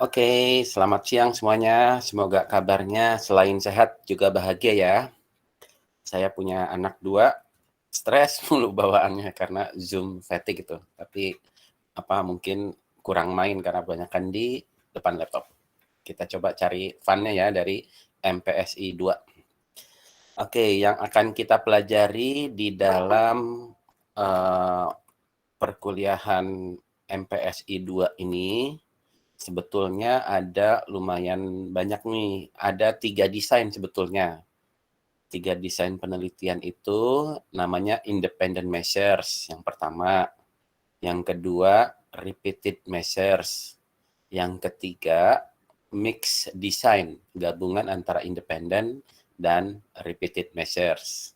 Oke, selamat siang semuanya. Semoga kabarnya selain sehat juga bahagia ya. Saya punya anak 2, stres mulu bawaannya karena Zoom fatigue gitu. Tapi mungkin kurang main karena kebanyakan di depan laptop. Kita coba cari fun-nya ya dari MPSI 2. Oke, yang akan kita pelajari di dalam perkuliahan MPSI 2 ini sebetulnya ada lumayan banyak nih. Ada 3 desain sebetulnya. 3 desain penelitian itu namanya independent measures yang pertama. Yang kedua, repeated measures. Yang ketiga, mix design, gabungan antara independent dan repeated measures.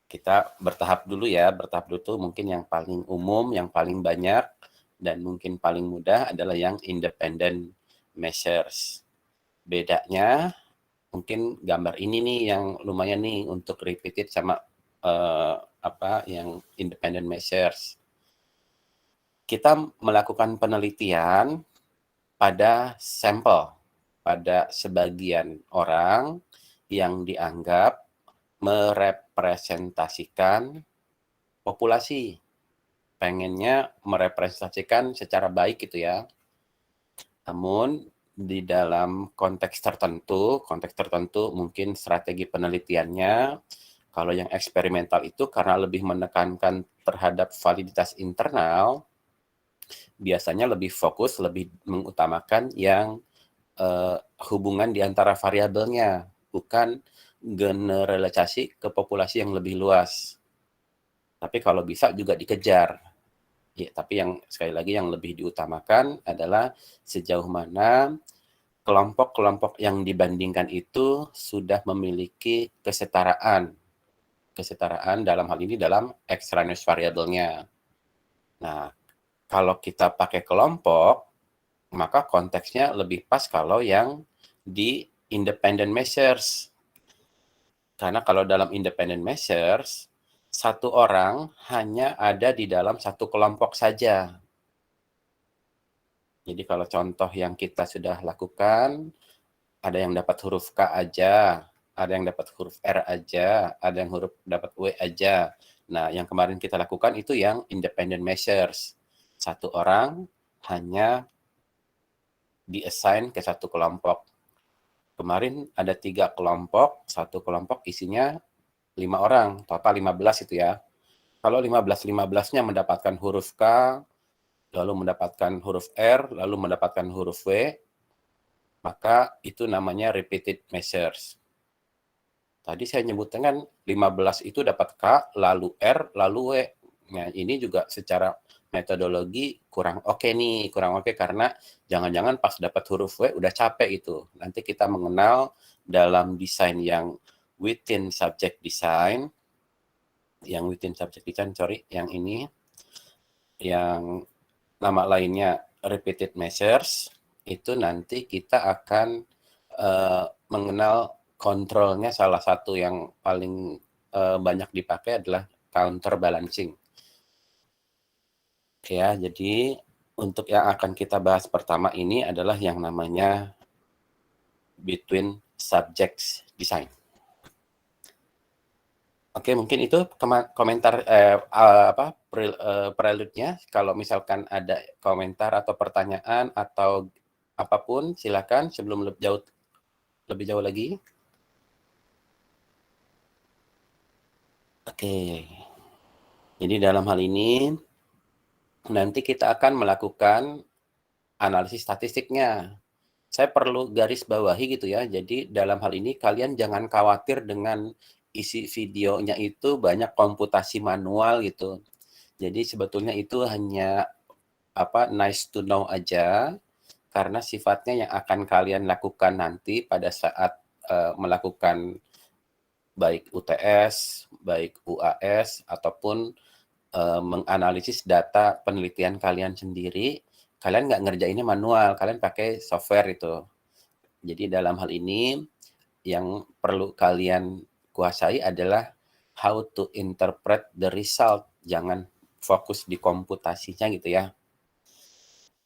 Kita bertahap dulu ya, bertahap dulu tuh mungkin yang paling umum, yang paling banyak, dan mungkin paling mudah adalah yang independent measures. Bedanya mungkin gambar ini nih yang lumayan nih untuk repeated sama yang independent measures. Kita melakukan penelitian pada sampel, pada sebagian orang yang dianggap merepresentasikan populasi. Pengennya merepresentasikan secara baik gitu ya. Namun di dalam konteks tertentu mungkin strategi penelitiannya, kalau yang eksperimental itu karena lebih menekankan terhadap validitas internal, biasanya lebih fokus, lebih mengutamakan yang hubungan di antara variabelnya, bukan generalisasi ke populasi yang lebih luas. Tapi kalau bisa juga dikejar. Ya, tapi yang sekali lagi yang lebih diutamakan adalah sejauh mana kelompok-kelompok yang dibandingkan itu sudah memiliki kesetaraan. Kesetaraan dalam hal ini dalam extraneous variabelnya. Nah, kalau kita pakai kelompok, maka konteksnya lebih pas kalau yang di independent measures. Karena kalau dalam independent measures, satu orang hanya ada di dalam satu kelompok saja. Jadi kalau contoh yang kita sudah lakukan, ada yang dapat huruf K aja, ada yang dapat huruf R aja, ada yang dapat W aja. Nah, yang kemarin kita lakukan itu yang independent measures. Satu orang hanya di-assign ke satu kelompok. Kemarin ada 3 kelompok, satu kelompok isinya 5 orang, total 15 itu ya. Kalau 15-15-nya mendapatkan huruf K, lalu mendapatkan huruf R, lalu mendapatkan huruf W, maka itu namanya repeated measures. Tadi saya nyebutkan kan 15 itu dapat K, lalu R, lalu W. Nah, ini juga secara metodologi kurang oke nih, kurang oke karena jangan-jangan pas dapat huruf W udah capek itu. Nanti kita mengenal dalam desain yang within subject design, yang ini, yang nama lainnya repeated measures, itu nanti kita akan mengenal kontrolnya. Salah satu yang paling banyak dipakai adalah counterbalancing. Ya, jadi untuk yang akan kita bahas pertama ini adalah yang namanya between subjects design. Oke, mungkin itu komentar prelude-nya. Kalau misalkan ada komentar atau pertanyaan atau apapun, silakan sebelum lebih jauh lagi. Oke. Jadi dalam hal ini nanti kita akan melakukan analisis statistiknya. Saya perlu garis bawahi gitu ya. Jadi dalam hal ini kalian jangan khawatir dengan isi videonya itu banyak komputasi manual gitu. Jadi sebetulnya itu hanya nice to know aja, karena sifatnya yang akan kalian lakukan nanti pada saat melakukan baik UTS, baik UAS, ataupun menganalisis data penelitian kalian sendiri, kalian nggak ngerjainnya manual, kalian pakai software itu. Jadi dalam hal ini yang perlu kalian kuasai adalah how to interpret the result. Jangan fokus di komputasinya gitu ya.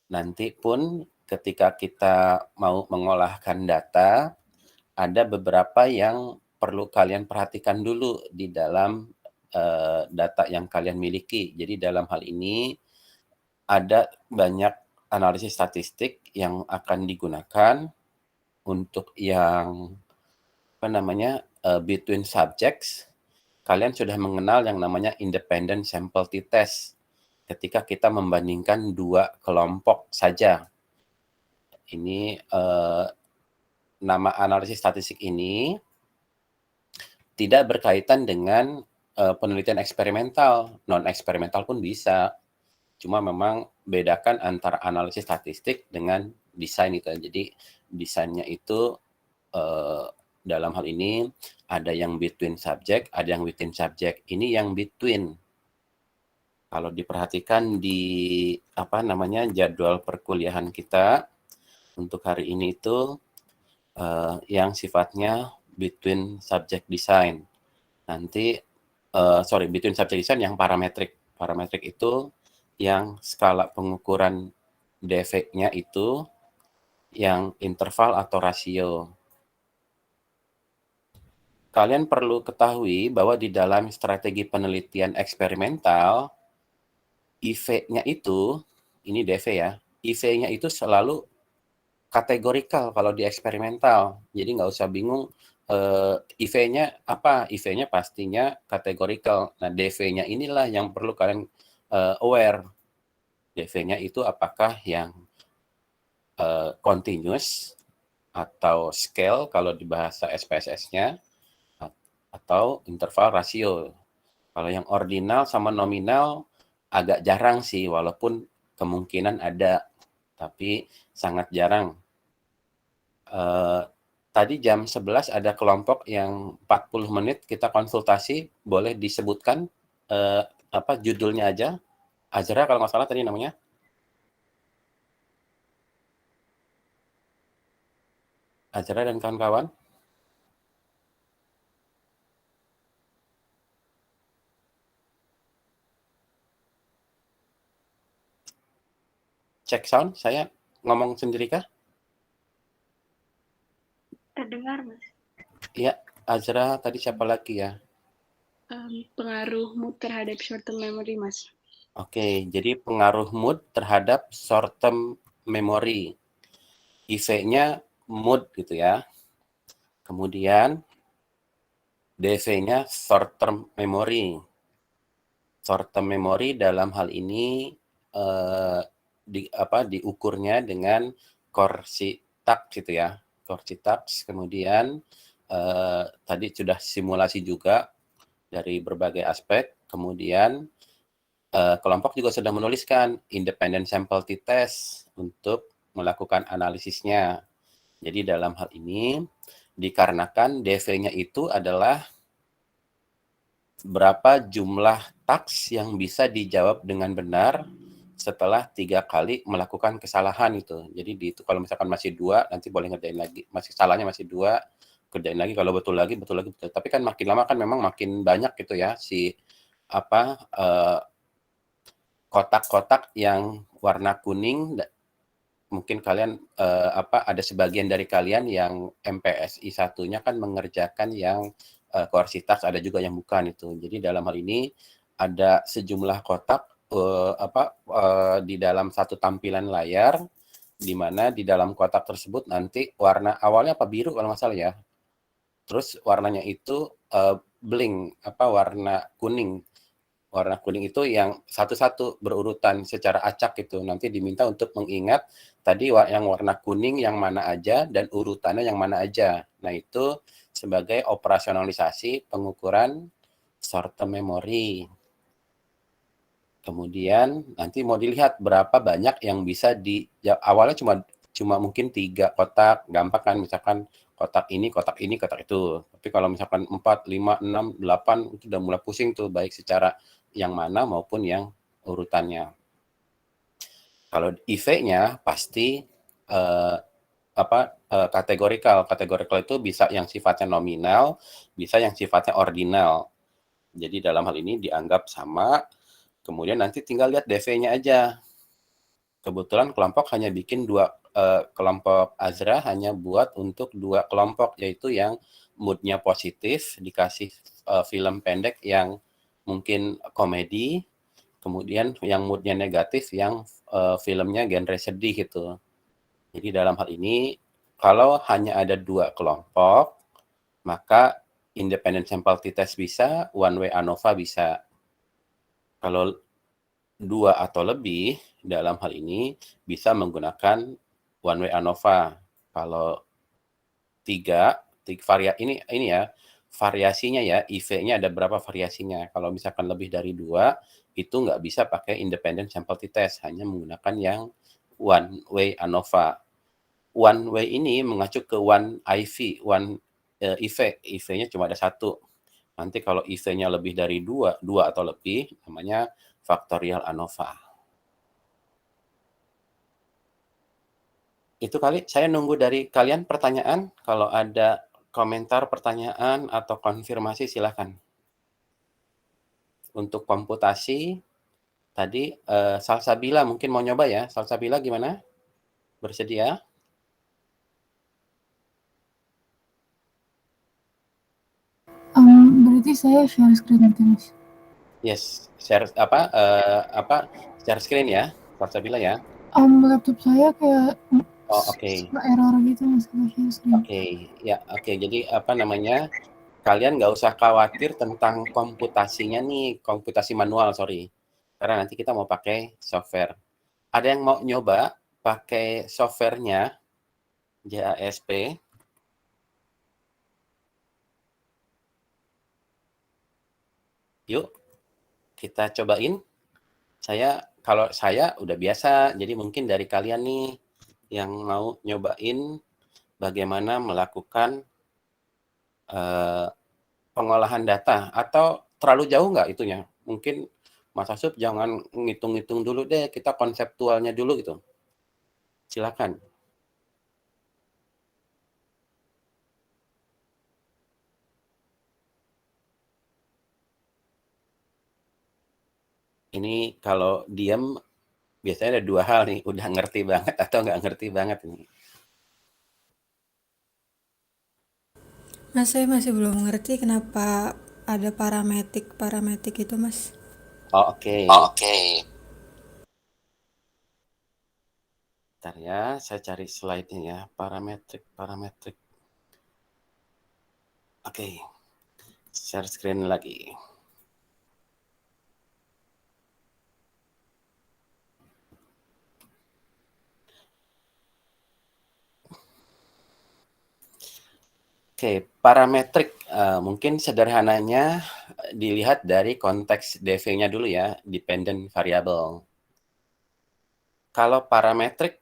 Nanti pun ketika kita mau mengolahkan data, ada beberapa yang perlu kalian perhatikan dulu di dalam data yang kalian miliki. Jadi dalam hal ini ada banyak analisis statistik yang akan digunakan untuk yang between subjects. Kalian sudah mengenal yang namanya independent sample t-test ketika kita membandingkan dua kelompok saja. Ini nama analisis statistik ini tidak berkaitan dengan penelitian eksperimental, non eksperimental pun bisa. Cuma memang bedakan antara analisis statistik dengan desain itu. Jadi desainnya itu dalam hal ini ada yang between subject, ada yang within subject. Ini yang between. Kalau diperhatikan di jadwal perkuliahan kita untuk hari ini itu yang sifatnya between subject design. Nanti between subject design yang parametrik. Parametrik itu yang skala pengukuran DV-nya itu yang interval atau rasio. Kalian perlu ketahui bahwa di dalam strategi penelitian eksperimental, IV-nya itu, ini DV ya, IV-nya itu selalu kategorikal kalau di eksperimental. Jadi nggak usah bingung IV-nya apa, IV-nya pastinya kategorikal. Nah, DV-nya inilah yang perlu kalian aware. DV-nya itu apakah yang continuous atau scale kalau di bahasa SPSS-nya, atau interval rasio. Kalau yang ordinal sama nominal agak jarang sih, walaupun kemungkinan ada, tapi sangat jarang. Tadi jam 11 ada kelompok yang 40 menit kita konsultasi, boleh disebutkan judulnya aja. Azra kalau nggak salah tadi namanya. Azra dan kawan-kawan. Cek sound, saya ngomong sendiri kah? Terdengar, Mas. Iya, Azra, tadi siapa lagi ya? Pengaruh mood terhadap short term memory, Mas. Oke, jadi pengaruh mood terhadap short term memory. IV-nya mood gitu ya. Kemudian DV-nya short term memory. Short term memory dalam hal ini diukurnya dengan Corsi-Tax gitu ya. Corsi-Tax, kemudian tadi sudah simulasi juga dari berbagai aspek. Kemudian kelompok juga sudah menuliskan independent sample t-test untuk melakukan analisisnya. Jadi dalam hal ini dikarenakan DV-nya itu adalah berapa jumlah taks yang bisa dijawab dengan benar setelah 3 kali melakukan kesalahan itu. Jadi kalau misalkan masih 2, nanti boleh ngerjain lagi. Masih salahnya masih 2, kerjain lagi. Kalau betul lagi, betul lagi. Betul. Tapi kan makin lama kan memang makin banyak gitu ya kotak-kotak yang warna kuning. Mungkin kalian ada sebagian dari kalian yang MPSI 1-nya kan mengerjakan yang koersitas, ada juga yang bukan itu. Jadi dalam hal ini ada sejumlah kotak di dalam satu tampilan layar, di mana di dalam kotak tersebut nanti warna awalnya biru kalau nggak salah ya. Terus warnanya itu blink warna kuning. Warna kuning itu yang satu-satu berurutan secara acak gitu. Nanti diminta untuk mengingat tadi yang warna kuning yang mana aja dan urutannya yang mana aja. Nah, itu sebagai operasionalisasi pengukuran short term memory. Kemudian nanti mau dilihat berapa banyak yang bisa awalnya cuma mungkin 3 kotak, gampang kan, misalkan kotak ini, kotak ini, kotak itu. Tapi kalau misalkan 4, 5, 6, 8 itu udah mulai pusing tuh, baik secara yang mana maupun yang urutannya. Kalau IV-nya pasti kategorikal. Kategorikal itu bisa yang sifatnya nominal, bisa yang sifatnya ordinal. Jadi dalam hal ini dianggap sama, kemudian nanti tinggal lihat DV-nya aja. kebetulan kelompok hanya bikin kelompok Azra hanya buat untuk 2 kelompok, yaitu yang mood-nya positif, dikasih film pendek yang mungkin komedi, kemudian yang mood-nya negatif yang filmnya genre sedih gitu. Jadi dalam hal ini, kalau hanya ada 2 kelompok, maka independent sample t-test bisa, one way ANOVA bisa. Kalau 2 atau lebih, dalam hal ini bisa menggunakan one way ANOVA. Kalau 3, ini ya, variasinya ya, IV-nya ada berapa variasinya. Kalau misalkan lebih dari 2, itu nggak bisa pakai independent sample t-test, hanya menggunakan yang one way ANOVA. One way ini mengacu ke one IV, IV. IV-nya cuma ada 1. Nanti kalau IV-nya lebih dari 2 atau lebih, namanya faktorial ANOVA. Itu kali, saya nunggu dari kalian pertanyaan. Kalau ada komentar, pertanyaan, atau konfirmasi silakan. Untuk komputasi, tadi Salsabila mungkin mau nyoba ya. Salsabila gimana? Bersedia? Berarti saya share screen nanti, Mas. Yes, share share screen ya, Salsabila ya. Laptop saya kayak Oh, oke. suka error gitu, Mas, kalau share screen. Oke, ya, oke. Jadi kalian nggak usah khawatir tentang komputasinya nih, komputasi manual, sorry. Karena nanti kita mau pakai software. Ada yang mau nyoba pakai softwarenya JASP? Yuk, kita cobain. Kalau saya udah biasa, jadi mungkin dari kalian nih yang mau nyobain bagaimana melakukan pengolahan data, atau terlalu jauh nggak itunya? Mungkin Mas Asup jangan ngitung-ngitung dulu deh, kita konseptualnya dulu gitu. Silakan. Ini kalau diam biasanya ada 2 hal nih, udah ngerti banget atau nggak ngerti banget ini. Mas, saya masih belum ngerti kenapa ada parametrik itu, Mas. Oh, oke. Oke. Bentar ya, saya cari slide-nya ya. Parametrik. Oke. Share screen lagi. Oke, parametrik mungkin sederhananya dilihat dari konteks DV-nya dulu ya, dependent variable. Kalau parametrik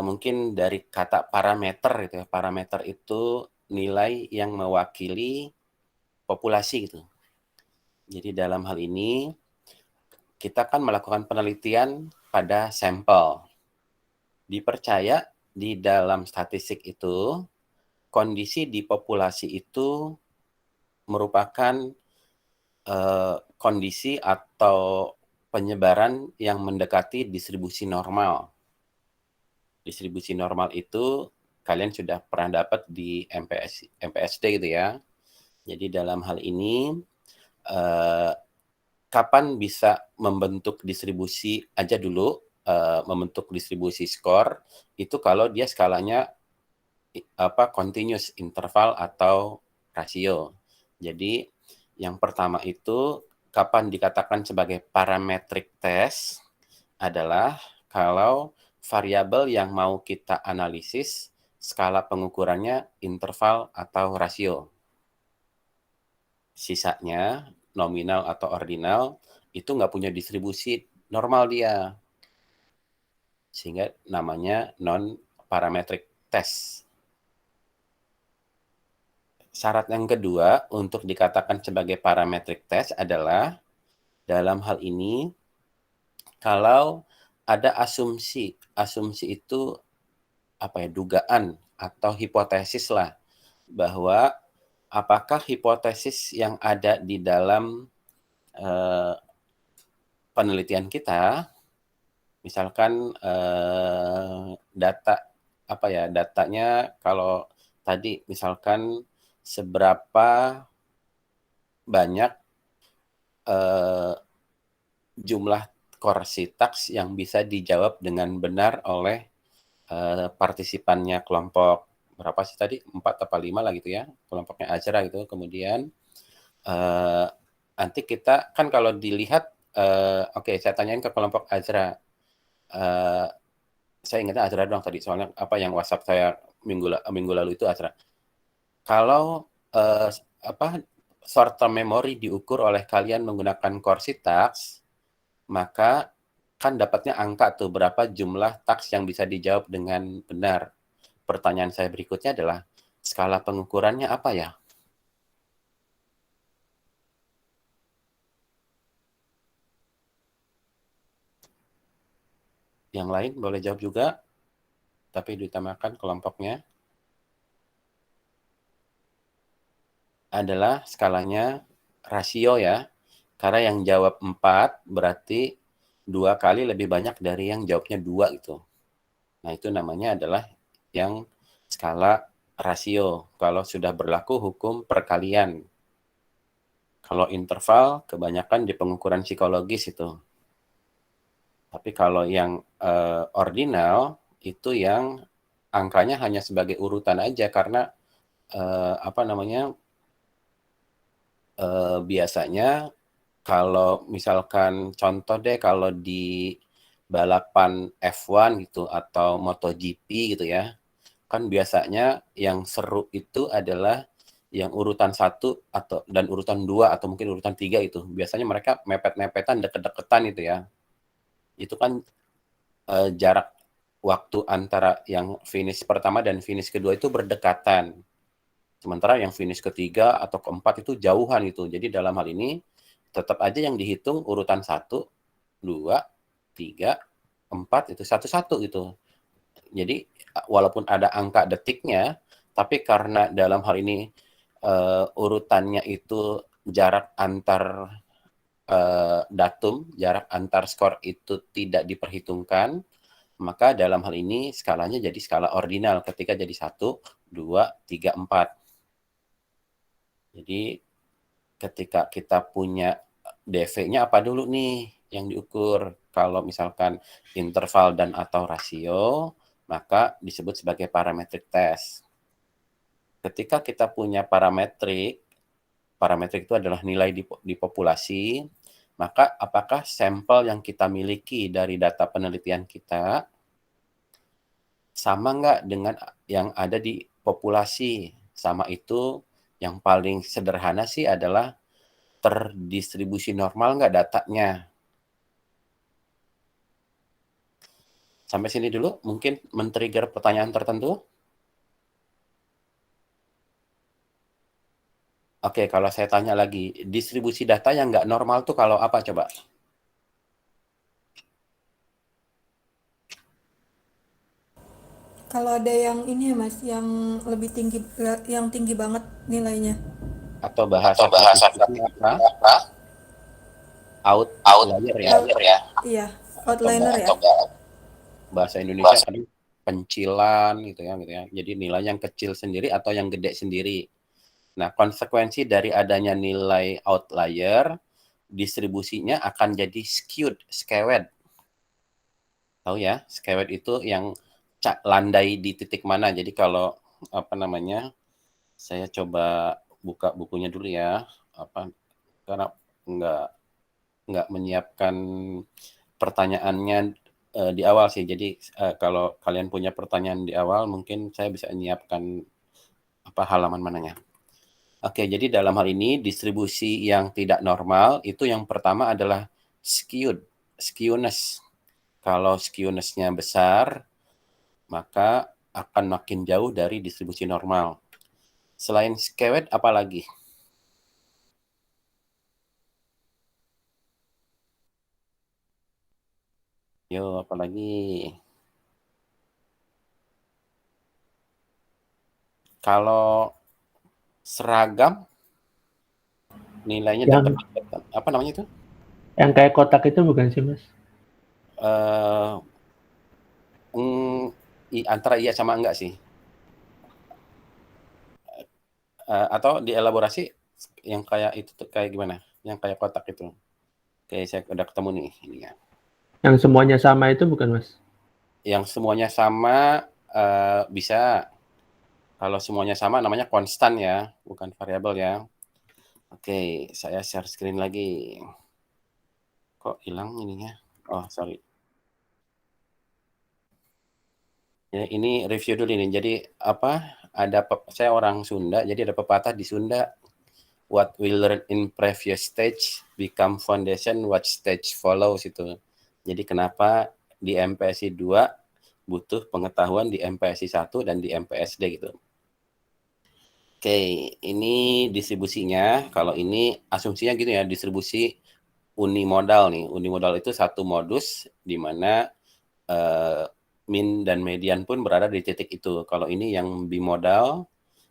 mungkin dari kata parameter gitu ya. Parameter itu nilai yang mewakili populasi gitu. Jadi dalam hal ini kita kan melakukan penelitian pada sampel. Dipercaya di dalam statistik itu kondisi di populasi itu merupakan kondisi atau penyebaran yang mendekati distribusi normal. Distribusi normal itu kalian sudah pernah dapat di MPSD gitu ya. Jadi dalam hal ini kapan bisa membentuk distribusi aja dulu, membentuk distribusi skor itu kalau dia skalanya continuous interval atau rasio. Jadi yang pertama itu kapan dikatakan sebagai parametric test adalah kalau variabel yang mau kita analisis skala pengukurannya interval atau rasio. Sisanya nominal atau ordinal itu nggak punya distribusi normal dia. Sehingga namanya non-parametric test. Syarat yang kedua untuk dikatakan sebagai parametric test adalah dalam hal ini kalau ada asumsi itu dugaan atau hipotesis lah bahwa apakah hipotesis yang ada di dalam penelitian kita Misalkan datanya kalau tadi misalkan seberapa banyak jumlah korsi taks yang bisa dijawab dengan benar oleh partisipannya kelompok berapa sih tadi 4 apa 5 lah gitu ya kelompoknya Azra gitu. Kemudian nanti kita kan kalau dilihat oke, saya tanyain ke kelompok Azra. Saya ingatnya Azra doang tadi soalnya apa yang WhatsApp saya minggu lalu itu Azra. Kalau short term memory diukur oleh kalian menggunakan kursi taks, maka kan dapatnya angka tuh berapa jumlah taks yang bisa dijawab dengan benar. Pertanyaan saya berikutnya adalah skala pengukurannya apa ya? Yang lain boleh jawab juga, tapi diutamakan kelompoknya. Adalah skalanya rasio ya. Karena yang jawab 4 berarti 2 kali lebih banyak dari yang jawabnya 2 gitu. Nah, itu namanya adalah yang skala rasio. Kalau sudah berlaku hukum perkalian. Kalau interval kebanyakan di pengukuran psikologis itu. Tapi kalau yang ordinal itu yang angkanya hanya sebagai urutan aja karena biasanya kalau misalkan contoh deh kalau di balapan F1 gitu atau MotoGP gitu ya, kan biasanya yang seru itu adalah yang urutan 1 dan urutan 2 atau mungkin urutan 3 itu. Biasanya mereka mepet-mepetan, deket-deketan itu ya. Itu kan jarak waktu antara yang finish pertama dan finish kedua itu berdekatan. Sementara yang finish ketiga atau keempat itu jauhan itu. Jadi dalam hal ini tetap aja yang dihitung urutan 1, 2, 3, 4 itu satu-satu gitu. Jadi walaupun ada angka detiknya, tapi karena dalam hal ini urutannya itu jarak antar datum, jarak antar skor itu tidak diperhitungkan, maka dalam hal ini skalanya jadi skala ordinal ketika jadi 1, 2, 3, 4. Jadi ketika kita punya DV-nya apa dulu nih yang diukur? Kalau misalkan interval dan atau rasio, maka disebut sebagai parametric test. Ketika kita punya parametrik itu adalah nilai di populasi, maka apakah sampel yang kita miliki dari data penelitian kita sama nggak dengan yang ada di populasi? Sama itu yang paling sederhana sih adalah terdistribusi normal nggak datanya? Sampai sini dulu, mungkin men-trigger pertanyaan tertentu. Oke, kalau saya tanya lagi, distribusi data yang nggak normal tuh kalau apa coba? Kalau ada yang ini ya Mas, yang lebih tinggi, yang tinggi banget nilainya. Atau bahasa statistiknya apa? Outlier ya? Iya, Atau outliner ya. bahasa Indonesia tadi pencilan gitu ya. Jadi nilai yang kecil sendiri atau yang gede sendiri. Nah, konsekuensi dari adanya nilai outlier, distribusinya akan jadi skewed. Tahu ya, skewed itu yang landai di titik mana. Jadi kalau saya coba buka bukunya dulu ya, karena nggak menyiapkan pertanyaannya di awal sih. Jadi kalau kalian punya pertanyaan di awal, mungkin saya bisa menyiapkan halaman mananya. Oke, jadi dalam hal ini distribusi yang tidak normal itu yang pertama adalah skewness. Kalau skewness-nya besar, maka akan makin jauh dari distribusi normal. Selain skewed, apa lagi? Yo, apa lagi? Kalau seragam, nilainya Yang dapat apa namanya itu? yang kayak kotak itu bukan sih, Mas? Eh, antara iya sama enggak sih. Atau dielaborasi yang kayak itu tuh kayak gimana? Yang kayak kotak itu. Oke, saya udah ketemu nih ininya. Yang semuanya sama itu bukan, Mas? Yang semuanya sama bisa. Kalau semuanya sama namanya konstan ya, bukan variabel ya. Oke, saya share screen lagi. Kok hilang ininya? Oh, sorry. Ya, ini review dulu nih. Jadi saya orang Sunda, jadi ada pepatah di Sunda. What we learn in previous stage become foundation, what stage follows itu. Jadi kenapa di MPSI 2 butuh pengetahuan di MPSI 1 dan di MPSD gitu. Oke, ini distribusinya. Kalau ini asumsinya gitu ya, distribusi unimodal nih. Unimodal itu satu modus di mana min dan median pun berada di titik itu. Kalau ini yang bimodal,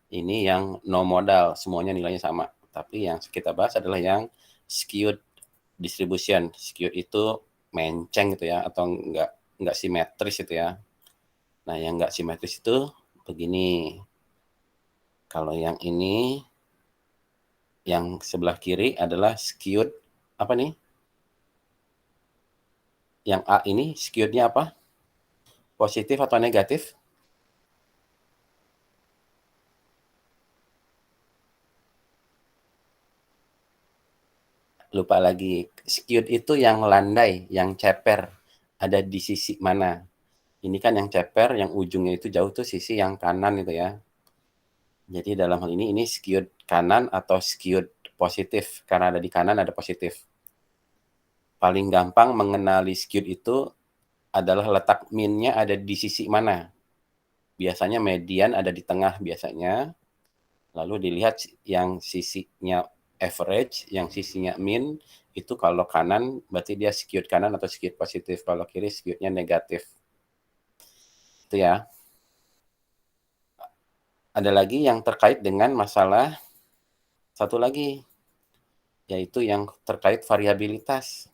ini yang no modal, semuanya nilainya sama. Tapi yang kita bahas adalah yang skewed distribution. Skewed itu menceng gitu ya, atau enggak simetris itu ya. Nah, yang enggak simetris itu begini. Kalau yang ini, yang sebelah kiri adalah skewed, apa nih? Yang A ini skewednya apa? Positif atau negatif? Lupa lagi. Skewed itu yang landai, yang ceper. Ada di sisi mana? Ini kan yang ceper, yang ujungnya itu jauh tuh sisi yang kanan itu ya. Jadi dalam hal ini skewed kanan atau skewed positif. Karena ada di kanan ada positif. Paling gampang mengenali skewed itu adalah letak min-nya ada di sisi mana. Biasanya median ada di tengah biasanya. Lalu dilihat yang sisinya average, yang sisinya min, itu kalau kanan berarti dia skewed kanan atau skewed positif. Kalau kiri skewednya negatif. Itu ya. Ada lagi yang terkait dengan masalah satu lagi, yaitu yang terkait variabilitas.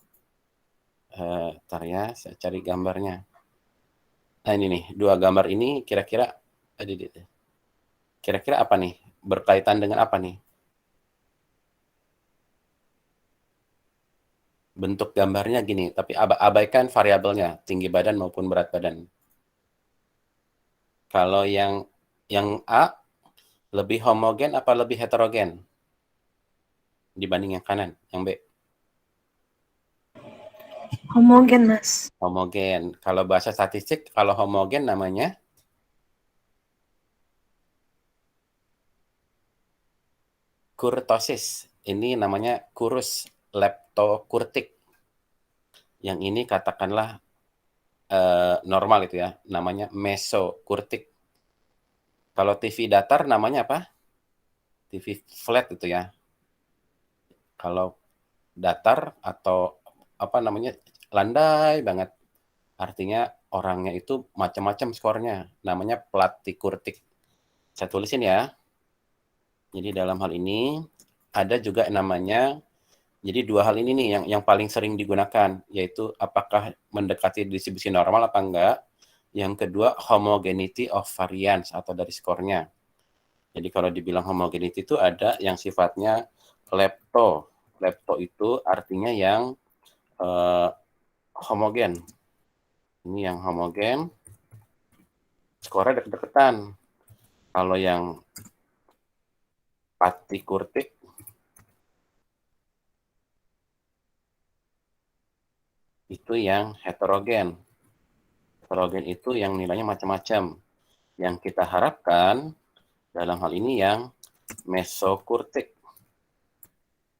Bentar ya, saya cari gambarnya. Nah ini nih, dua gambar ini kira-kira apa nih? Berkaitan dengan apa nih? Bentuk gambarnya gini, tapi abaikan variabelnya, tinggi badan maupun berat badan. Kalau yang A lebih homogen apa lebih heterogen dibanding yang kanan, yang B? Homogen, Mas. Homogen. Kalau bahasa statistik, kalau homogen namanya kurtosis. Ini namanya kurus leptokurtik. Yang ini katakanlah normal itu ya, namanya mesokurtik. Kalau TV datar namanya apa? TV flat itu ya. Kalau datar atau apa namanya landai banget, artinya orangnya itu macam-macam skornya, namanya platikurtik. Saya tulisin ya. Jadi dalam hal ini ada juga namanya, jadi dua hal ini nih yang paling sering digunakan, yaitu apakah mendekati distribusi normal apa enggak. Yang kedua, homogeneity of variance atau dari skornya. Jadi kalau dibilang homogeneity itu ada yang sifatnya lepto. Lepto itu artinya yang homogen. Ini yang homogen, skornya deket-deketan. Kalau yang platikurtik itu yang heterogen. Heterogen itu yang nilainya macam-macam. Yang kita harapkan dalam hal ini yang mesokurtik.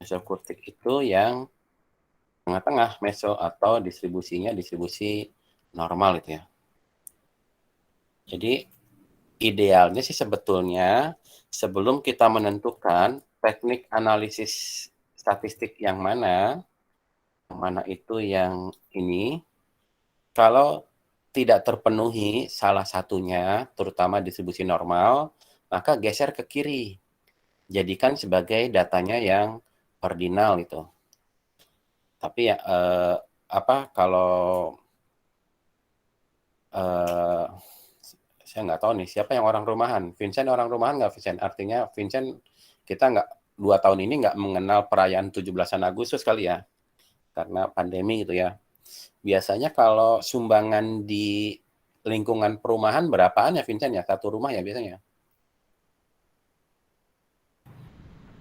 Mesokurtik itu yang tengah-tengah, meso atau distribusinya distribusi normal itu ya. Jadi idealnya sih sebetulnya sebelum kita menentukan teknik analisis statistik yang mana itu yang ini, kalau tidak terpenuhi salah satunya, terutama distribusi normal, maka geser ke kiri. Jadikan sebagai datanya yang ordinal itu. Tapi ya kalau eh, saya nggak tahu nih siapa yang orang rumahan. Vincent orang rumahan nggak, Vincent? Artinya Vincent, kita nggak 2 tahun ini nggak mengenal perayaan 17-an Agustus kali ya, karena pandemi gitu ya. Biasanya kalau sumbangan di lingkungan perumahan berapaan ya, Vincent ya? Satu rumah ya biasanya?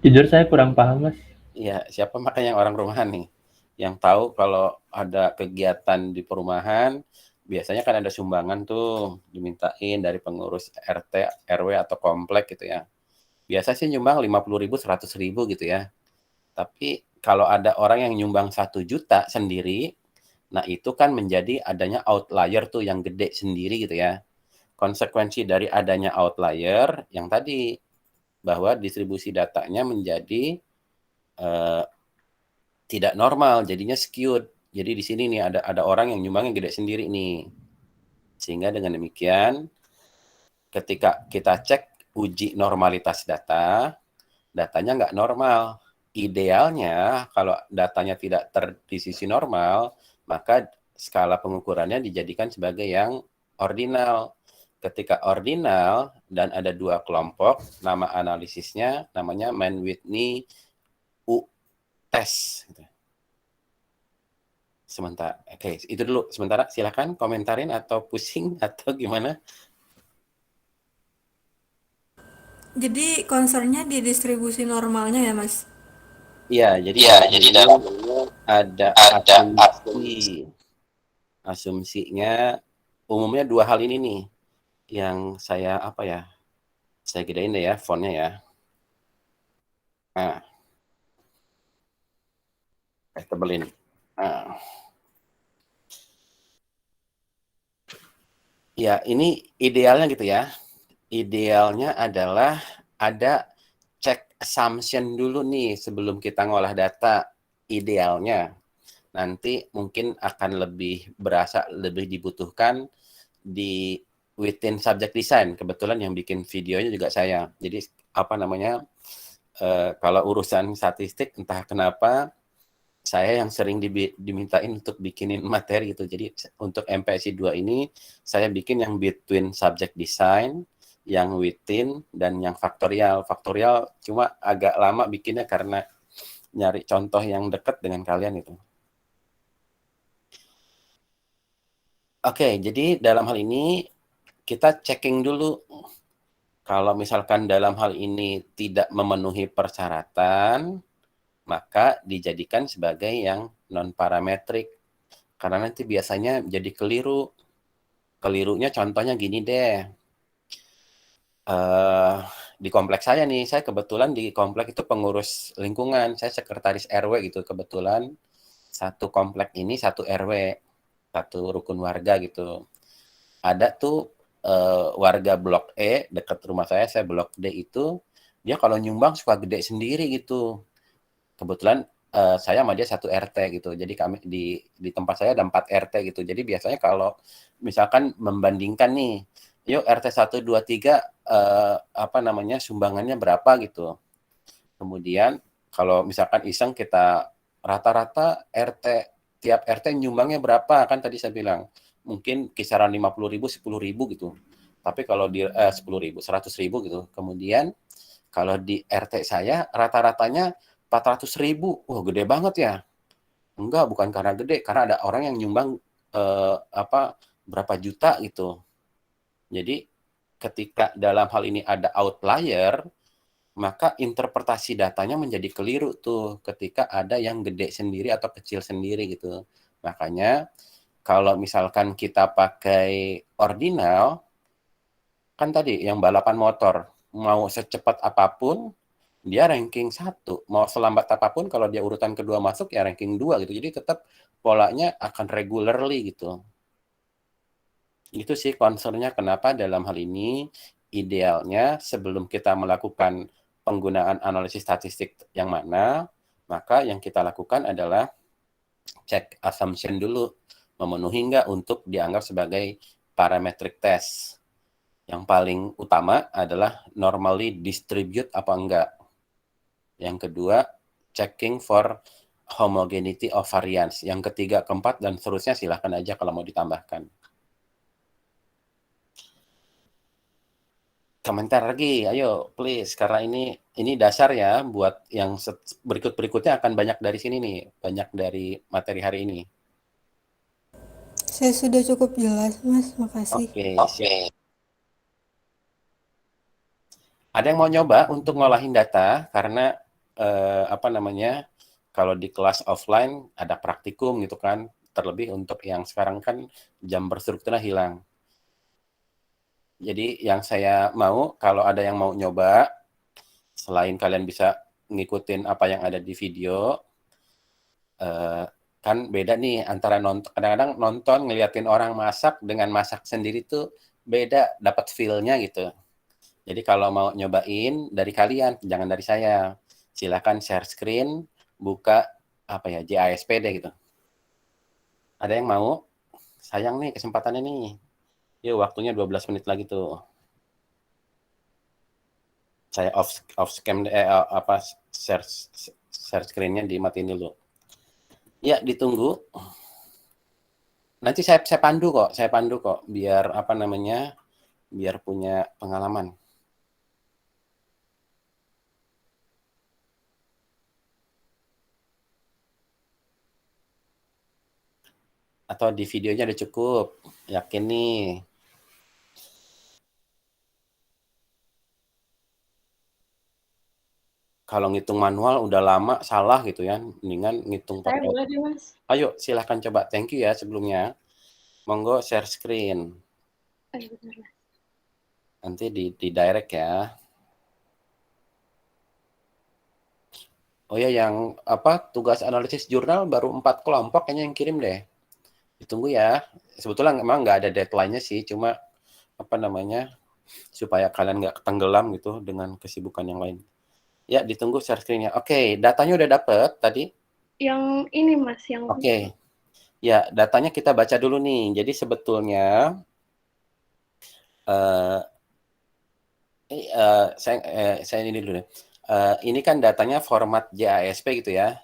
Jujur saya kurang paham, Mas. Iya, siapa makanya yang orang rumahan nih? Yang tahu kalau ada kegiatan di perumahan, biasanya kan ada sumbangan tuh, dimintain dari pengurus RT, RW atau komplek gitu ya. Biasa sih nyumbang 50.000, 100.000 gitu ya. Tapi kalau ada orang yang nyumbang 1 juta sendiri, nah itu kan menjadi adanya outlier tuh yang gede sendiri gitu ya. Konsekuensi dari adanya outlier yang tadi, bahwa distribusi datanya menjadi tidak normal, jadinya skewed. Jadi di sini nih ada orang yang nyumbangnya gede sendiri nih. Sehingga dengan demikian, ketika kita cek uji normalitas data, datanya nggak normal. Idealnya kalau datanya tidak di sisi normal, maka skala pengukurannya dijadikan sebagai yang ordinal. Ketika ordinal dan ada 2 kelompok, nama analisisnya namanya Mann-Whitney U test. Sementara, oke, itu dulu. Sementara silakan komentarin atau pusing atau gimana? Jadi concernnya di distribusi normalnya ya, Mas? Iya, jadi dalam ini ada asumsi. Asumsinya umumnya 2 hal ini nih yang saya saya gedein deh ya fontnya ya. Nah, tebelin. Nah. Ya, ini idealnya gitu ya. Idealnya adalah ada check assumption dulu nih sebelum kita ngolah data. Idealnya. Nanti mungkin akan lebih dibutuhkan di within subject design. Kebetulan yang bikin videonya juga saya. Jadi kalau urusan statistik entah kenapa saya yang sering dimintain untuk bikinin materi gitu. Jadi untuk MPSI 2 ini saya bikin yang between subject design, yang within, dan yang faktorial. Faktorial cuma agak lama bikinnya karena nyari contoh yang dekat dengan kalian itu. Oke, jadi dalam hal ini kita checking dulu. Kalau misalkan dalam hal ini tidak memenuhi persyaratan, maka dijadikan sebagai yang non-parametrik. Karena nanti biasanya jadi keliru. Kelirunya contohnya gini deh. Di kompleks saya nih, saya kebetulan di komplek itu pengurus lingkungan. Saya sekretaris RW gitu. Kebetulan satu komplek ini satu RW. Satu rukun warga gitu. Ada tuh warga blok E dekat rumah saya blok D itu, dia kalau nyumbang suka gede sendiri gitu. Kebetulan saya sama dia satu RT gitu. Jadi kami di tempat saya ada 4 RT gitu. Jadi biasanya kalau misalkan membandingkan nih, yuk RT 1 2 3 sumbangannya berapa gitu. Kemudian kalau misalkan iseng kita rata-rata tiap RT nyumbangnya berapa, kan tadi saya bilang mungkin kisaran 50.000, 10.000 gitu. Tapi kalau di 10.000, 100.000 gitu. Kemudian kalau di RT saya rata-ratanya 400.000. Wah, gede banget ya. Enggak, bukan karena gede, karena ada orang yang nyumbang berapa juta gitu. Jadi ketika dalam hal ini ada outlier, maka interpretasi datanya menjadi keliru tuh ketika ada yang gede sendiri atau kecil sendiri gitu. Makanya kalau misalkan kita pakai ordinal, kan tadi yang balapan motor, mau secepat apapun, dia ranking 1. Mau selambat apapun, kalau dia urutan kedua masuk, ya ranking 2 gitu. Jadi tetap polanya akan regularly gitu. Itu sih concern-nya kenapa dalam hal ini, idealnya sebelum kita melakukan penggunaan analisis statistik yang mana, maka yang kita lakukan adalah cek assumption dulu, memenuhi nggak untuk dianggap sebagai parametric test. Yang paling utama adalah normally distribute apa enggak. Yang kedua, checking for homogeneity of variance. Yang ketiga, keempat, dan seterusnya silahkan aja kalau mau ditambahkan. Komentar lagi, ayo please, karena ini dasar ya buat yang berikutnya akan banyak dari sini nih, banyak dari materi hari ini. Saya sudah cukup jelas, Mas. Makasih. Oke, siap. Ada yang mau nyoba untuk ngolahin data karena apa namanya, kalau di kelas offline ada praktikum gitu kan, terlebih untuk yang sekarang kan jam berstrukturnya hilang. Jadi yang saya mau, kalau ada yang mau nyoba, selain kalian bisa ngikutin apa yang ada di video, kan beda nih antara nonton, kadang-kadang nonton ngeliatin orang masak dengan masak sendiri tuh beda, dapat feel-nya gitu. Jadi kalau mau nyobain dari kalian, jangan dari saya. Silakan share screen, buka apa ya, JASPD gitu. Ada yang mau? Sayang nih kesempatannya nih. Yuk, waktunya 12 menit lagi tuh. Saya off cam apa share screen-nya dimatiin dulu. Ya, ditunggu. Nanti saya pandu kok biar apa namanya? Biar punya pengalaman. Atau di videonya udah cukup. Yakin nih. Kalau ngitung manual udah lama salah gitu ya, mendingan ngitung Saya pakai. boleh deh, Mas. Ayo silahkan coba. Thank you ya sebelumnya. Monggo share screen. Ayo, benar, Mas. Nanti di direct ya. Oh ya, yang apa tugas analisis jurnal baru 4 kelompok kayaknya yang kirim deh. Ditunggu ya. Sebetulnya memang nggak ada deadline-nya sih, cuma apa namanya, supaya kalian nggak tenggelam gitu dengan kesibukan yang lain. Ya, ditunggu share screen-nya. Oke, datanya udah dapet tadi? Yang ini, Mas, yang Oke. Ya, datanya kita baca dulu nih. Jadi sebetulnya saya ini dulu deh. Ini kan datanya format JASP gitu ya.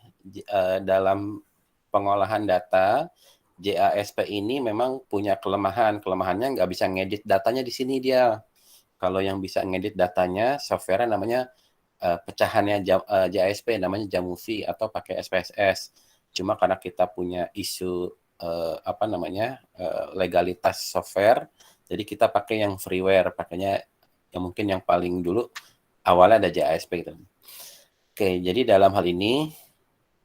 Dalam pengolahan data, JASP ini memang punya kelemahan. Kelemahannya nggak bisa ngedit datanya di sini dia. Kalau yang bisa ngedit datanya, software namanya pecahannya JASP, namanya Jamovie atau pakai SPSS. Cuma karena kita punya isu apa namanya legalitas software, jadi kita pakai yang freeware, pakainya yang mungkin yang paling dulu awalnya ada JASP gitu. Oke, jadi dalam hal ini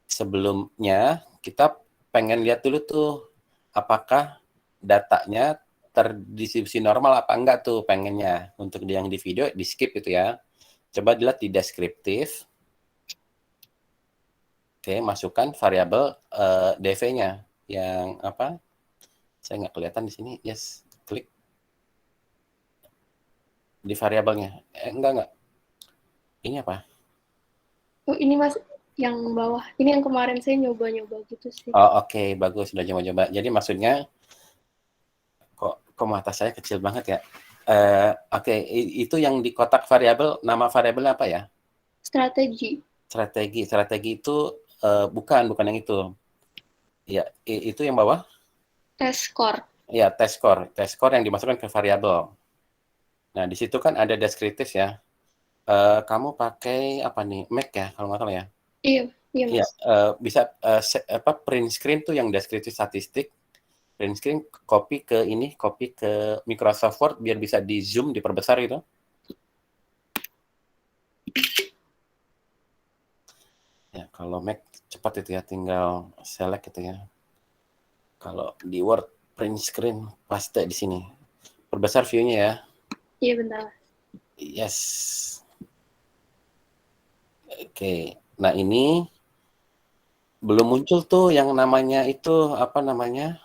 sebelumnya kita pengen lihat dulu tuh apakah datanya terdistribusi normal apa enggak tuh pengennya. Untuk yang di video di skip gitu ya. Coba dilihat di deskriptif. Oke, masukkan variabel dv-nya yang apa? Saya nggak kelihatan di sini. Yes, klik di variabelnya. Enggak. Ini apa? Oh, ini, Mas, yang bawah. Ini yang kemarin saya nyoba-nyoba gitu sih. Oh, oke, bagus sudah coba-coba. Jadi maksudnya kok mata saya kecil banget ya. Oke, itu yang di kotak variabel, nama variabelnya apa ya? Strategi. Strategi itu bukan yang itu. Ya, itu yang bawah? Test score. Ya, test score yang dimasukkan ke variabel. Nah, di situ kan ada deskriptif ya. Kamu pakai apa nih? Mac ya, kalau nggak salah ya? Iya, Iya, Mas. bisa print screen tuh yang deskriptif statistik. Print screen copy ke Microsoft Word biar bisa di zoom, diperbesar gitu. Ya, kalau Mac cepat itu ya, tinggal select gitu ya. Kalau di Word print screen paste di sini. Perbesar view-nya ya. Iya, bentar, Mas. Yes. Oke. Nah, ini belum muncul tuh yang namanya itu apa namanya?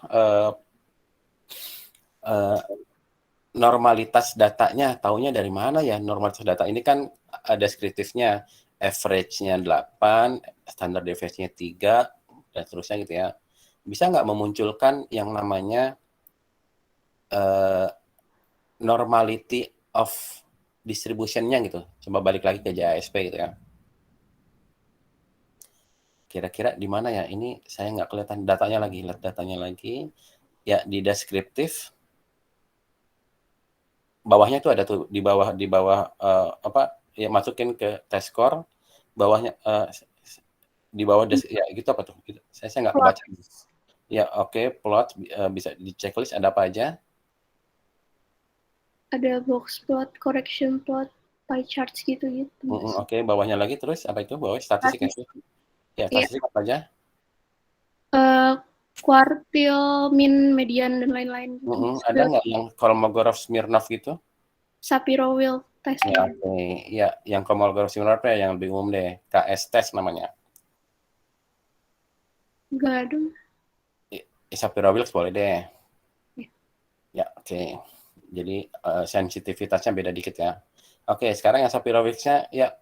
Normalitas datanya, taunya dari mana ya normalitas data? Ini kan ada deskriptifnya, average-nya 8, standar deviation-nya 3, dan seterusnya gitu ya. Bisa nggak memunculkan yang namanya normality of distribution-nya gitu? Coba balik lagi ke JASP gitu ya. Kira-kira di mana ya? Ini saya nggak kelihatan datanya lagi. Lihat datanya lagi. Ya, di deskriptif. bawahnya tuh ada tuh, di bawah apa, ya masukin ke test score, bawahnya, di bawah ya gitu apa tuh? Gitu. Saya nggak Plot. kebaca. Ya, oke, plot, bisa di checklist ada apa aja? Ada box plot, correction plot, pie charts gitu-gitu. Mas. Oke, bawahnya lagi terus apa itu? Bawah statistik ya? Ya, Iya. statistik apa aja? Kuartil, min, median, dan lain-lain. Gitu. Ada nggak yang Kolmogorov Smirnov gitu? Shapiro-Wilk test. Ya, oke. Ya, yang Kolmogorov Smirnov ya yang lebih umum deh. KS test namanya. Nggak ada. Shapiro-Wilk boleh deh. Ya. Ya, oke. Jadi sensitivitasnya beda dikit ya. Oke, sekarang yang Shapiro-Wilknya ya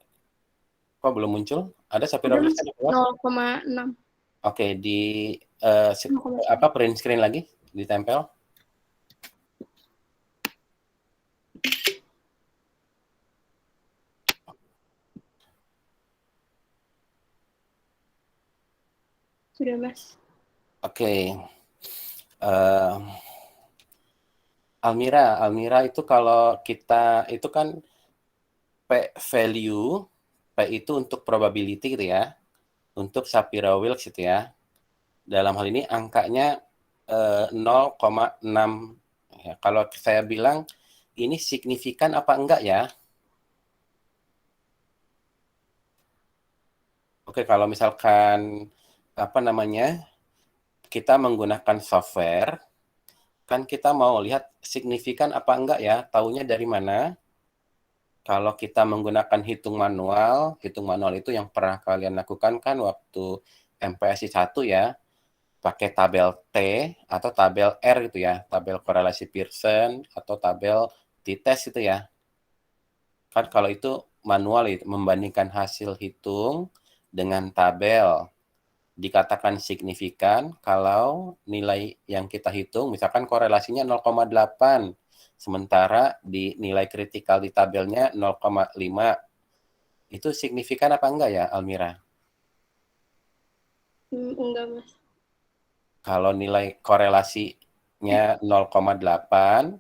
kok belum muncul? Ada Shapiro-Wilknya di bawah? 0,6. Oke, di 0,1. apa print screen lagi ditempel? Sudah, Mas. Oke. Almira itu kalau kita itu kan P value, P itu untuk probability gitu ya, untuk Shapiro-Wilk gitu ya. Dalam hal ini angkanya 0,6. Ya, kalau saya bilang ini signifikan apa enggak ya? Oke, kalau misalkan apa namanya kita menggunakan software, kan kita mau lihat signifikan apa enggak ya? Taunya dari mana? Kalau kita menggunakan hitung manual itu yang pernah kalian lakukan kan waktu MPSI 1 ya, pakai tabel T atau tabel R gitu ya, tabel korelasi Pearson atau tabel t-test gitu ya. Kan kalau itu manual itu membandingkan hasil hitung dengan tabel. Dikatakan signifikan kalau nilai yang kita hitung misalkan korelasinya 0,8 sementara di nilai kritikal di tabelnya 0,5. Itu signifikan apa enggak ya, Almira? Enggak, Mas. Kalau nilai korelasinya 0,8,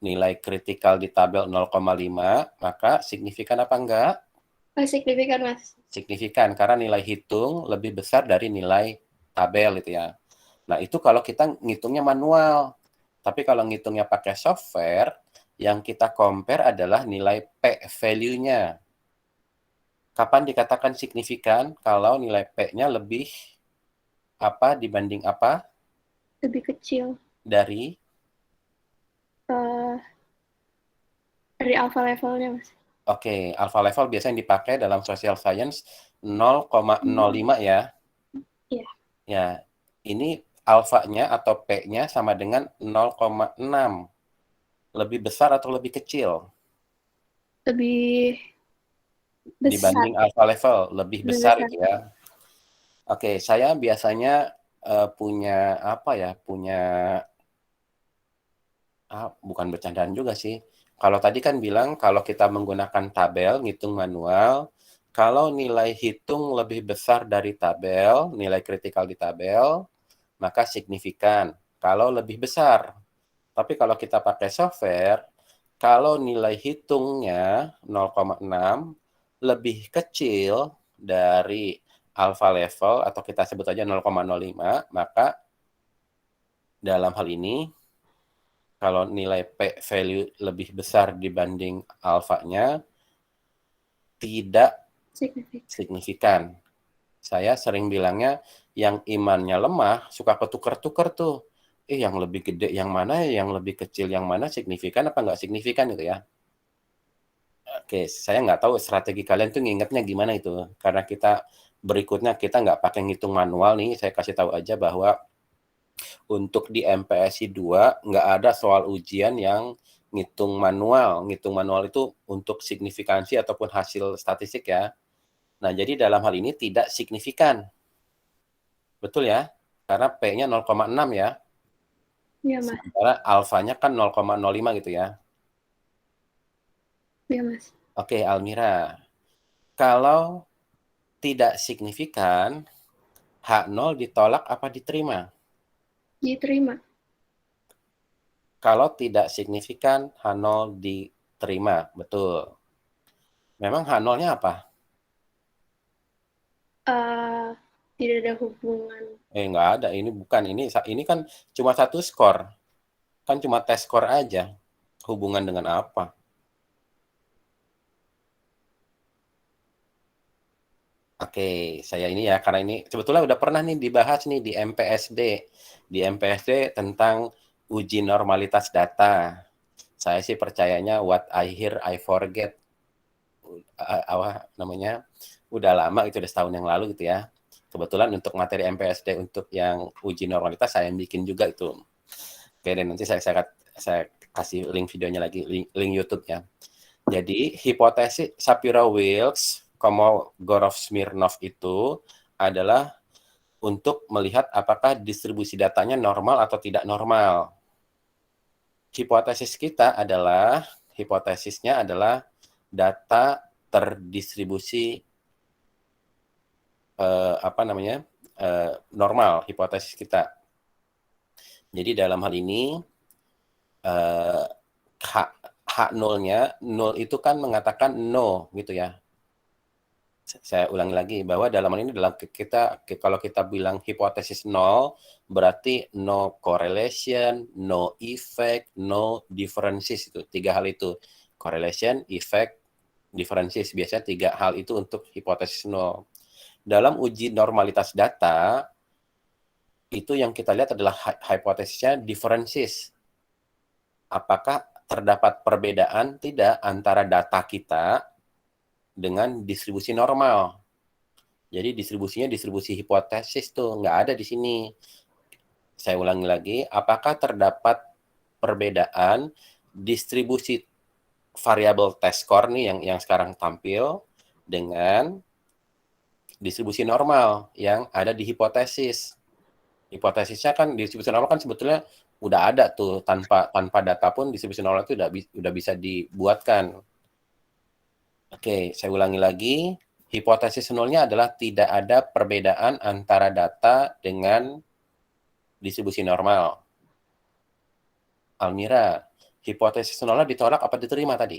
nilai kritikal di tabel 0,5, maka signifikan apa enggak? Signifikan, Mas. Signifikan, karena nilai hitung lebih besar dari nilai tabel gitu ya. Nah, itu kalau kita ngitungnya manual. Tapi kalau ngitungnya pakai software, yang kita compare adalah nilai P value-nya. Kapan dikatakan signifikan? Kalau nilai P-nya lebih apa dibanding apa? Lebih kecil. Dari Alpha levelnya, Mas. Oke, alpha level biasanya dipakai dalam social science 0,05 ya. Iya. Ya, ini alfanya atau P-nya sama dengan 0,6. Lebih besar atau lebih kecil? Lebih besar. Dibanding alpha level, lebih besar gitu ya. Oke, saya biasanya punya apa ya? Bukan bercandaan juga sih. Kalau tadi kan bilang kalau kita menggunakan tabel, ngitung manual, kalau nilai hitung lebih besar dari tabel, nilai kritikal di tabel, maka signifikan. Kalau lebih besar. Tapi kalau kita pakai software, kalau nilai hitungnya 0,6 lebih kecil dari alpha level atau kita sebut aja 0,05, maka dalam hal ini kalau nilai P value lebih besar dibanding alfanya tidak signifikan. Saya sering bilangnya yang imannya lemah suka ketuker-tuker tuh. Yang lebih gede yang mana, yang lebih kecil yang mana, signifikan apa nggak signifikan gitu ya. Oke, saya nggak tahu strategi kalian tuh ngingetnya gimana itu. Karena kita berikutnya kita nggak pakai ngitung manual nih, saya kasih tahu aja bahwa untuk di MPSI 2 nggak ada soal ujian yang ngitung manual. Ngitung manual itu untuk signifikansi ataupun hasil statistik ya. Nah, jadi dalam hal ini tidak signifikan. Betul ya? Karena P-nya 0,6 ya. Iya, Mas. Sementara alfanya kan 0,05 gitu ya. Iya, Mas. Oke, Almira. Kalau tidak signifikan, H0 ditolak apa diterima? Diterima. Kalau tidak signifikan, H0 diterima, betul. Memang H0-nya apa? Tidak ada hubungan. Nggak ada, ini bukan. Ini kan cuma satu skor. Kan cuma tes skor aja. Hubungan dengan apa? Oke, saya ini ya, karena ini sebetulnya udah pernah nih dibahas nih di MPSD. Di MPSD tentang uji normalitas data. Saya sih percayanya what I hear, I forget. Apa namanya? Udah lama, itu udah setahun yang lalu gitu ya. Kebetulan untuk materi MPSD untuk yang uji normalitas saya bikin juga itu. Oke, dan nanti saya kasih link videonya lagi, link YouTube-nya. Jadi hipotesis Shapiro-Wilks, Kolmogorov-Smirnov itu adalah untuk melihat apakah distribusi datanya normal atau tidak normal. Hipotesisnya adalah data terdistribusi normal, hipotesis kita. Jadi dalam hal ini H0-nya, 0 itu kan mengatakan no gitu ya. Saya ulangi lagi bahwa dalam hal ini kalau kita bilang hipotesis 0 berarti no correlation, no effect, no differences, itu 3 hal itu. Correlation, effect, differences, biasanya 3 hal itu untuk hipotesis 0. Dalam uji normalitas data itu yang kita lihat adalah hipotesisnya differences. Apakah terdapat perbedaan tidak antara data kita dengan distribusi normal. Jadi distribusinya distribusi hipotesis tuh, nggak ada di sini. Saya ulangi lagi, apakah terdapat perbedaan distribusi variabel test score nih yang sekarang tampil dengan distribusi normal yang ada di hipotesis. Hipotesisnya kan distribusi normal kan sebetulnya udah ada tuh, tanpa data pun distribusi normal itu udah bisa dibuatkan. Oke, saya ulangi lagi. Hipotesis nolnya adalah tidak ada perbedaan antara data dengan distribusi normal. Almira, hipotesis nolnya ditolak apa diterima tadi?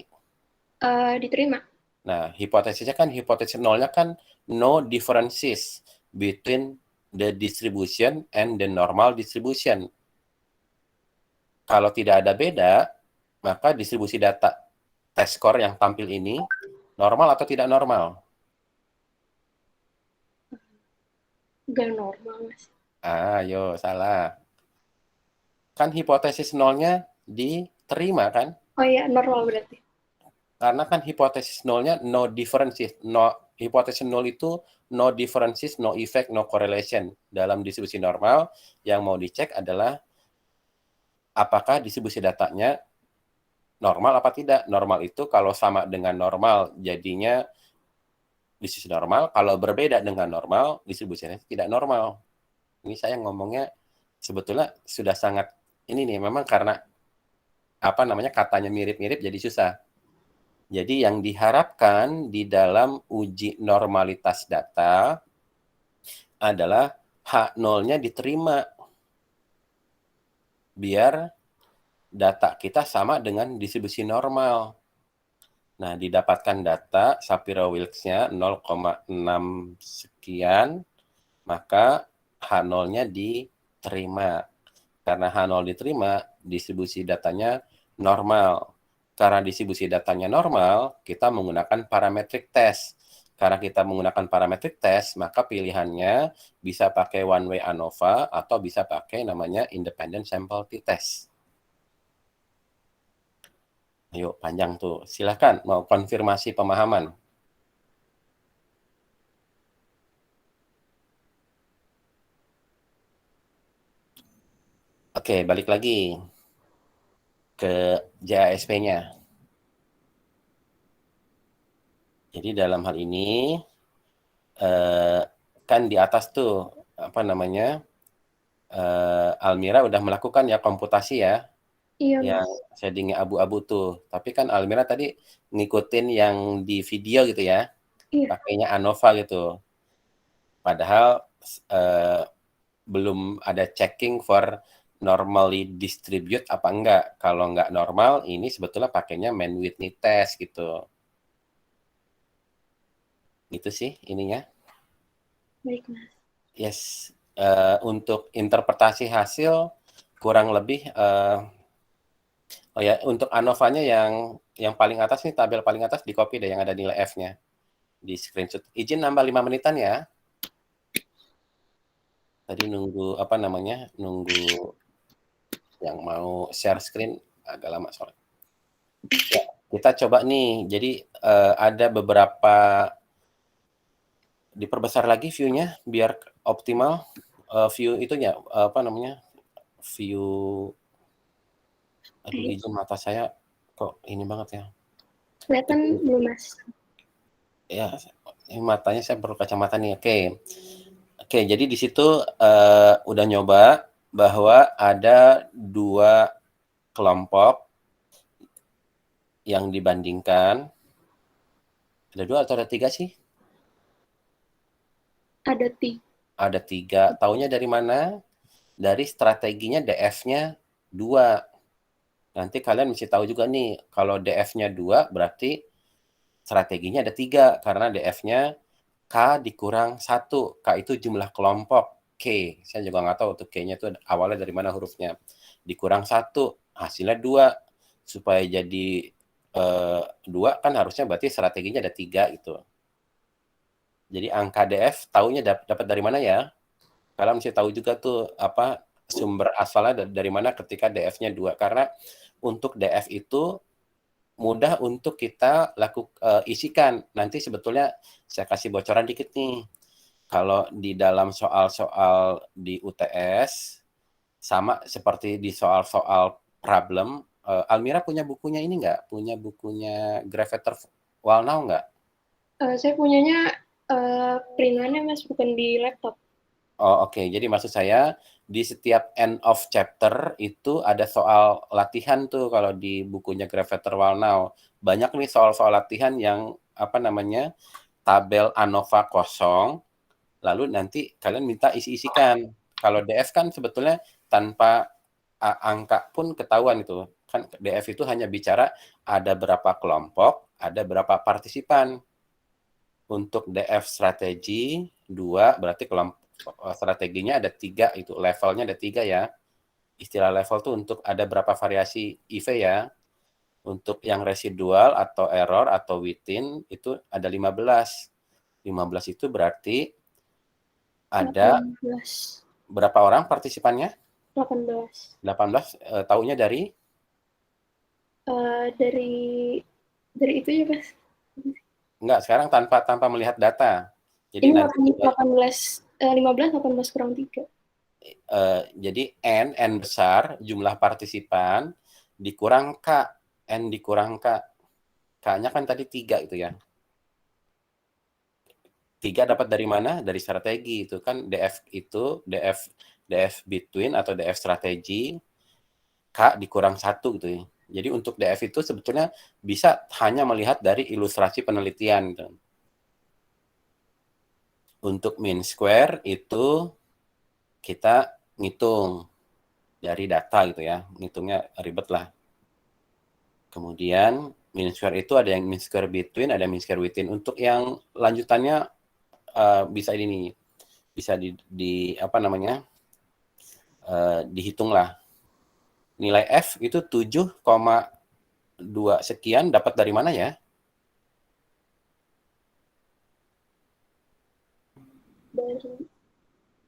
Diterima. Nah, hipotesis nolnya kan no differences between the distribution and the normal distribution. Kalau tidak ada beda, maka distribusi data test score yang tampil ini normal atau tidak normal? Nggak normal, Mas. Ayo, salah. Kan hipotesis nolnya diterima kan? Oh iya, normal berarti. Karena kan hipotesis nolnya no differences. Hipotesis nol itu no differences, no effect, no correlation. Dalam distribusi normal, yang mau dicek adalah apakah distribusi datanya normal apa tidak. Normal itu kalau sama dengan normal, jadinya distribusi normal. Kalau berbeda dengan normal, distribusinya tidak normal. Ini saya ngomongnya sebetulnya sudah sangat ini nih, memang karena katanya mirip-mirip jadi susah. Jadi yang diharapkan di dalam uji normalitas data adalah H0-nya diterima biar data kita sama dengan distribusi normal. Nah, didapatkan data Shapiro-Wilks-nya 0,6 sekian, maka H0-nya diterima. Karena H0 diterima, distribusi datanya normal. Karena distribusi datanya normal, kita menggunakan parametric test. Karena kita menggunakan parametric test, maka pilihannya bisa pakai one way ANOVA atau bisa pakai namanya independent sample t-test. Ayo, panjang tuh. Silakan mau konfirmasi pemahaman. Oke, balik lagi ke JASP-nya. Jadi dalam hal ini kan di atas tuh Almira udah melakukan ya komputasi ya, Iya, yang Mas. shadingnya abu-abu tuh. Tapi kan Almira tadi ngikutin yang di video gitu ya, Iya. pakainya ANOVA gitu. Padahal belum ada checking for normally distribute apa enggak. Kalau enggak normal, ini sebetulnya pakainya Mann-Whitney test gitu. Gitu sih ininya. Baik, Mas. Yes, untuk interpretasi hasil kurang lebih oh ya, untuk ANOVA-nya yang paling atas nih, tabel paling atas di copy deh yang ada nilai F-nya. Di screenshot. Izin nambah 5 menitan ya. Tadi nunggu apa namanya? Nunggu yang mau share screen agak lama soalnya. Ya, kita coba nih. Jadi ada beberapa diperbesar lagi view-nya biar optimal. View itunya apa namanya? View aduh izin mata saya kok ini banget ya. Kelihatan belum, Mas? Ya, ini matanya saya perlu kacamata nih. Oke, jadi di situ udah nyoba bahwa ada 2 kelompok yang dibandingkan. Ada 2 atau ada 3 sih? Ada 3. Ada 3. Taunya dari mana? Dari strateginya DF-nya 2. Nanti kalian mesti tahu juga nih, kalau DF-nya 2 berarti strateginya ada 3 karena DF-nya K dikurang 1. K itu jumlah kelompok. K, saya juga nggak tahu tuh K-nya itu awalnya dari mana hurufnya. Dikurang 1, hasilnya 2. Supaya jadi 2 kan harusnya berarti strateginya ada 3 gitu. Jadi angka DF taunya dapat dari mana ya? Kalian mesti tahu juga tuh apa sumber asalnya dari mana ketika DF-nya 2. Karena untuk DF itu mudah untuk kita isikan. Nanti sebetulnya saya kasih bocoran dikit nih. Kalau di dalam soal-soal di UTS, sama seperti di soal-soal problem, Almira punya bukunya ini nggak? Punya bukunya Gravater Wallnau nggak? Saya punyanya printannya, Mas, bukan di laptop. Oh, oke. Jadi maksud saya di setiap end of chapter itu ada soal latihan tuh kalau di bukunya Gravater Wallnau. Banyak nih soal-soal latihan yang apa namanya tabel ANOVA kosong, lalu nanti kalian minta isi-isikan. Kalau DF kan sebetulnya tanpa angka pun ketahuan itu. Kan DF itu hanya bicara ada berapa kelompok, ada berapa partisipan. Untuk DF strategi 2 berarti kelompok strateginya ada 3 itu levelnya ada 3 ya. Istilah level tuh untuk ada berapa variasi IV ya. Untuk yang residual atau error atau within itu ada 15. 15 itu berarti ada 18. berapa orang partisipannya? 18. 18 taunya dari Dari itu ya, Mas. enggak, sekarang tanpa melihat data. Jadi Ini nanti 15 18 kurang 3. jadi N besar jumlah partisipan dikurang K, N dikurang K. K-nya kan tadi 3 itu ya. 3 dapat dari mana? Dari strategi itu kan DF itu DF between atau DF strategi K dikurang 1 gitu ya. Jadi untuk DF itu sebetulnya bisa hanya melihat dari ilustrasi penelitian gitu. Untuk mean square itu kita ngitung dari data gitu ya. Ngitungnya ribet lah. Kemudian mean square itu ada yang mean square between, ada mean square within. Untuk yang lanjutannya bisa ini nih. Bisa di apa namanya? Dihitung lah. Nilai F itu 7,2 sekian dapat dari mana ya?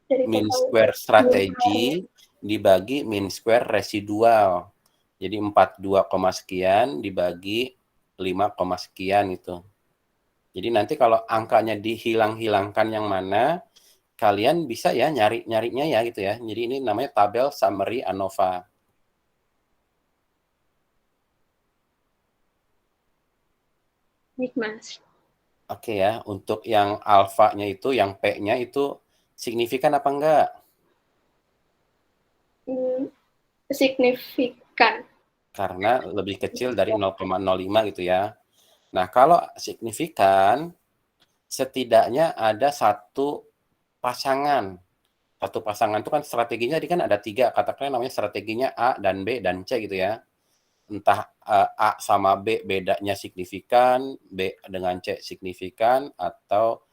Dari Mean total square strategi dibagi mean square residual. Jadi 42, sekian dibagi 5, sekian itu. Jadi nanti kalau angkanya dihilang-hilangkan yang mana, kalian bisa ya nyarinya ya gitu ya. Jadi ini namanya tabel summary ANOVA. Baik, Mas. Oke ya, untuk yang alfanya itu, yang P-nya itu signifikan apa enggak? Signifikan. Karena lebih kecil dari 0,05 gitu ya. Nah, kalau signifikan, setidaknya ada 1 pasangan Satu pasangan itu kan strateginya kan ada 3, katakanlah namanya strateginya A dan B dan C gitu ya. Entah A sama B bedanya signifikan, B dengan C signifikan, atau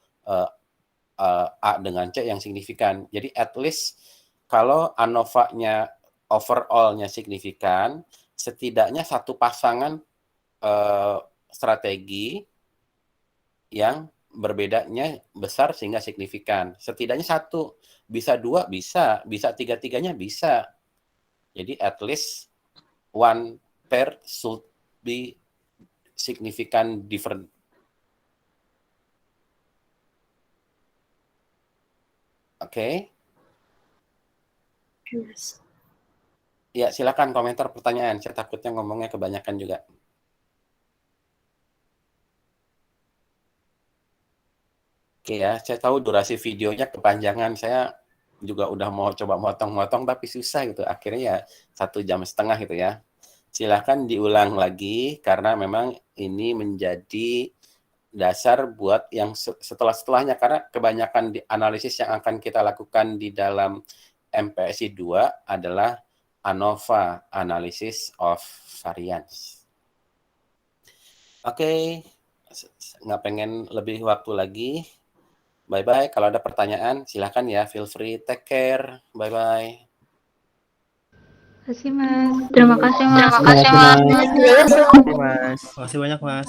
A dengan C yang signifikan. Jadi at least kalau ANOVA-nya overall-nya signifikan, setidaknya satu pasangan strategi yang berbedanya besar sehingga signifikan. Setidaknya 1, bisa 2, bisa 3-tiganya bisa. Jadi at least one pair should be significant different. Oke. Oke, Mas. Ya, silakan komentar pertanyaan. Saya takutnya ngomongnya kebanyakan juga. Oke ya, saya tahu durasi videonya kepanjangan. Saya juga udah mau coba motong-motong tapi susah gitu. Akhirnya ya 1,5 jam gitu ya. Silakan diulang lagi karena memang ini menjadi dasar buat yang setelah-setelahnya, karena kebanyakan di analisis yang akan kita lakukan di dalam MPSI 2 adalah ANOVA, Analysis of Variance. Oke, nggak pengen lebih waktu lagi. Bye-bye. Kalau ada pertanyaan, silakan ya. Feel free. Take care. Bye-bye. Terima kasih, Mas. Terima kasih, Mas. Terima kasih, Mas. Terima kasih, Mas. Makasih banyak, Mas.